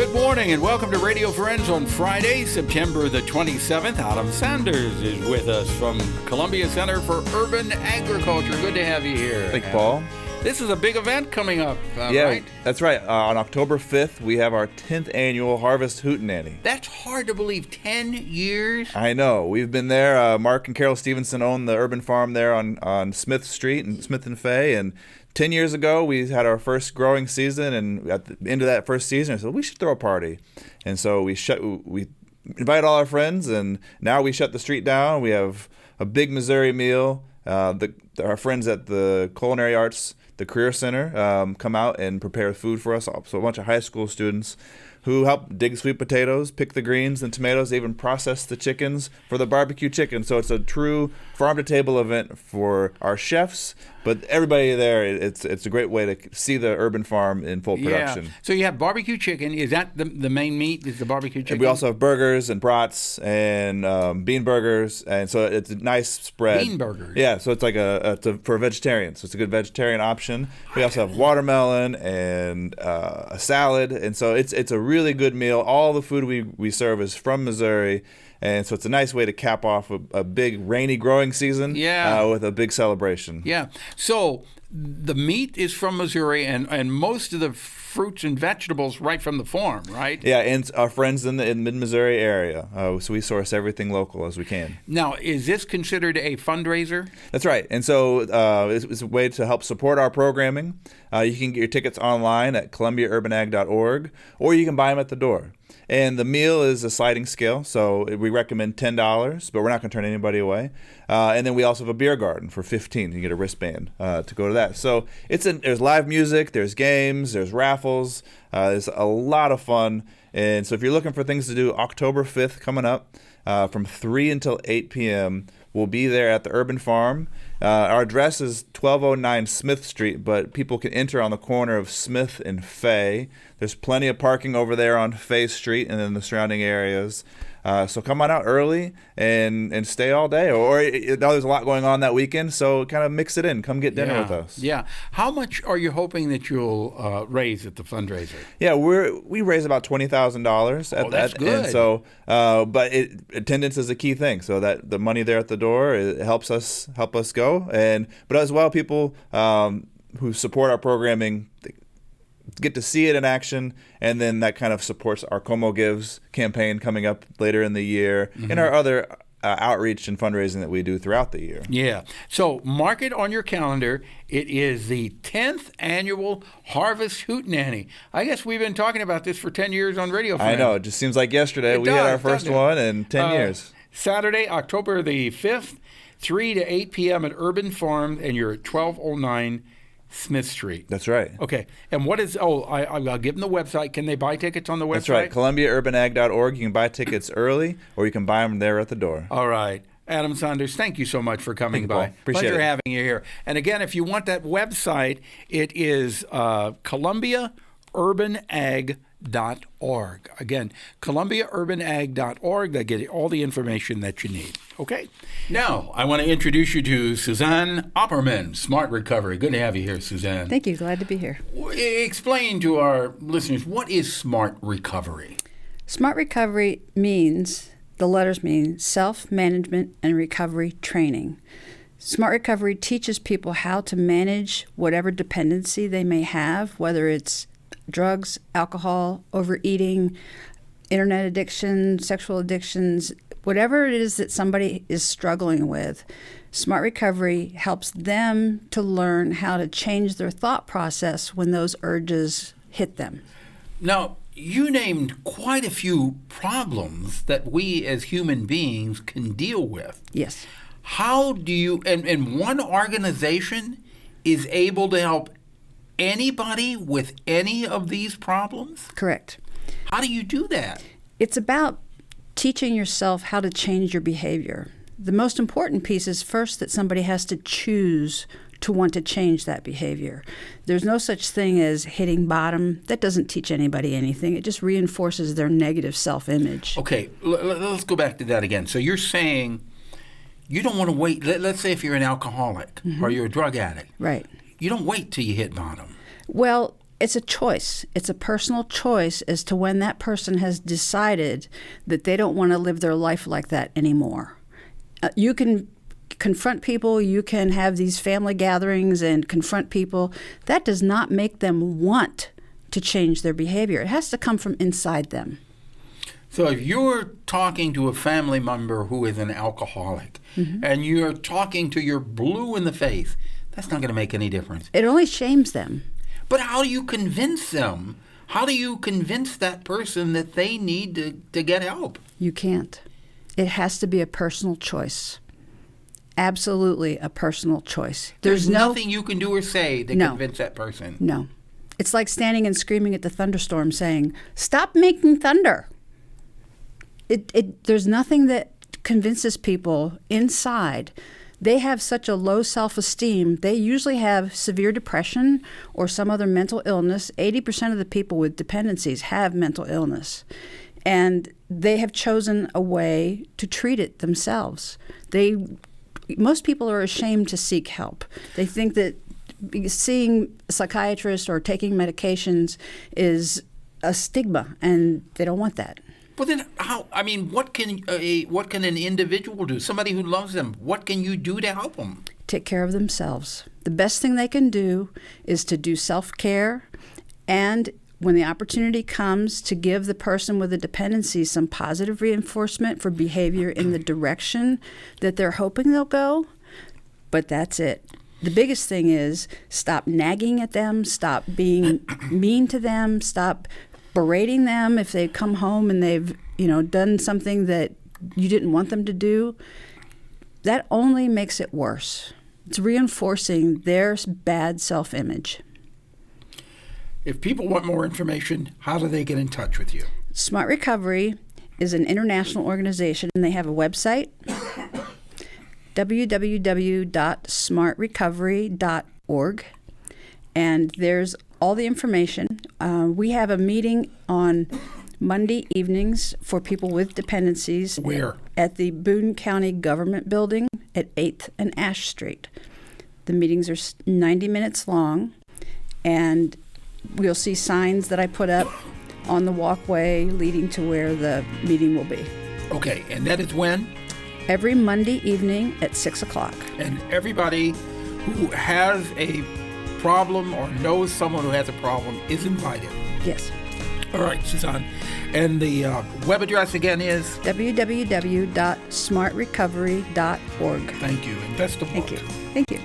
Good morning and welcome to Radio Friends on Friday, September the 27th. Adam Saunders is with us from Columbia Center for Urban Agriculture. Good to have you here. Thank you, Paul. This is a big event coming up, right? That's right. On October 5th, we have our 10th annual Harvest Hootenanny. That's hard to believe. 10 years? I know. We've been there. Mark and Carol Stevenson own the urban farm there on Smith Street in Smith and Fay, and 10 years ago, we had our first growing season, and at the end of that first season, I said, we should throw a party. And so we invited all our friends, and now we shut the street down. We have a big Missouri meal. Our friends at the Culinary Arts, the Career Center, come out and prepare food for us. So a bunch of high school students who help dig sweet potatoes, pick the greens and tomatoes, even process the chickens for the barbecue chicken. So it's a true farm-to-table event for our chefs, but everybody there, it's a great way to see the urban farm in full production. Yeah. So you have barbecue chicken. Is that the main meat, is the barbecue chicken? And we also have burgers and brats and bean burgers, and so it's a nice spread. Bean burgers? Yeah, so it's like for vegetarians. So it's a good vegetarian option. We also have watermelon and a salad, and so it's a really good meal. All the food we serve is from Missouri, and so it's a nice way to cap off a big rainy growing season with a big celebration. Yeah. So the meat is from Missouri, and most of the fruits and vegetables right from the farm, right? Yeah, and our friends in the mid-Missouri area. So we source everything local as we can. Now, is this considered a fundraiser? That's right. And so it's a way to help support our programming. You can get your tickets online at columbiaurbanag.org, or you can buy them at the door. And the meal is a sliding scale, so we recommend $10, but we're not going to turn anybody away. And then we also have a beer garden for $15. You get a wristband to go to that. So there's live music, there's games, there's raffles. There's a lot of fun. And so if you're looking for things to do, October 5th coming up from 3 until 8 p.m., we'll be there at the Urban Farm. Our address is 1209 Smith Street, but people can enter on the corner of Smith and Fay. There's plenty of parking over there on Fay Street and in the surrounding areas. So come on out early and stay all day. Or there's a lot going on that weekend, so kind of mix it in. Come get dinner with us. Yeah. How much are you hoping that you'll raise at the fundraiser? Yeah, we raise about $20,000 at that. That's good. And so, but attendance is a key thing. So that the money there at the door help us go. But as well, people who support our programming get to see it in action, and then that kind of supports our Como Gives campaign coming up later in the year, and our other outreach and fundraising that we do throughout the year. Yeah. So mark it on your calendar. It is the 10th annual Harvest Hootenanny. I guess we've been talking about this for 10 years on Radio Friends. I know. It just seems like yesterday. We had our first one in 10 years. Saturday, October the 5th, 3 to 8 p.m. at Urban Farm, and you're at 1209 Smith Street. That's right. Okay. And what is, I'll give them the website. Can they buy tickets on the website? That's right. columbiaurbanag.org. You can buy tickets early, or you can buy them there at the door. All right. Adam Saunders, thank you so much for coming by. Appreciate Pleasure it. having you here. And again, if you want that website, it is columbiaurbanag.org. Again, columbiaurbanag.org. They get all the information that you need. Okay. Now, I want to introduce you to Suzanne Opperman, Smart Recovery. Good to have you here, Suzanne. Thank you. Glad to be here. Explain to our listeners, what is Smart Recovery? Smart Recovery the letters mean self-management and recovery training. Smart Recovery teaches people how to manage whatever dependency they may have, whether it's drugs, alcohol, overeating, internet addiction, sexual addictions, whatever it is that somebody is struggling with. Smart Recovery helps them to learn how to change their thought process when those urges hit them. Now, you named quite a few problems that we as human beings can deal with. Yes. How do you, and one organization is able to help anybody with any of these problems? Correct. How do you do that? It's about teaching yourself how to change your behavior. The most important piece is first that somebody has to choose to want to change that behavior. There's no such thing as hitting bottom. That doesn't teach anybody anything. It just reinforces their negative self-image. Okay, let's go back to that again. So you're saying you don't want to wait. Let's say if you're an alcoholic or you're a drug addict. Right. You don't wait till you hit bottom. Well, It's a choice. It's a personal choice as to when that person has decided that they don't want to live their life like that anymore. You can confront people, you can have these family gatherings and confront people. That does not make them want to change their behavior. It has to come from inside them. So if you're talking to a family member who is an alcoholic, and you're talking to your blue in the face, that's not going to make any difference. It only shames them. But how do you convince them? How do you convince that person that they need to get help? You can't. It has to be a personal choice. Absolutely a personal choice. There's nothing you can do or say to convince that person. No. It's like standing and screaming at the thunderstorm saying, "Stop making thunder." There's nothing that convinces people inside. They have such a low self-esteem. They usually have severe depression or some other mental illness. 80% of the people with dependencies have mental illness. And they have chosen a way to treat it themselves. Most people are ashamed to seek help. They think that seeing a psychiatrist or taking medications is a stigma, and they don't want that. Well, then how? I mean, what can an individual do? Somebody who loves them, what can you do to help them? Take care of themselves. The best thing they can do is to do self-care, and when the opportunity comes, to give the person with a dependency some positive reinforcement for behavior in the direction that they're hoping they'll go. But that's it. The biggest thing is stop nagging at them, stop being mean to them, stop berating them if they come home and they've, done something that you didn't want them to do. That only makes it worse. It's reinforcing their bad self-image. If people want more information, how do they get in touch with you? Smart Recovery is an international organization, and they have a website, www.smartrecovery.org, and there's all the information. We have a meeting on Monday evenings for people with dependencies. Where? At the Boone County Government Building at 8th and Ash Street. The meetings are 90 minutes long, and we'll see signs that I put up on the walkway leading to where the meeting will be. Okay, and that is when? Every Monday evening at 6 o'clock. And everybody who has a problem or knows someone who has a problem is invited. Yes. All right, Suzanne. And the web address again is? www.smartrecovery.org. Thank you, and best of luck. Thank you. Thank you.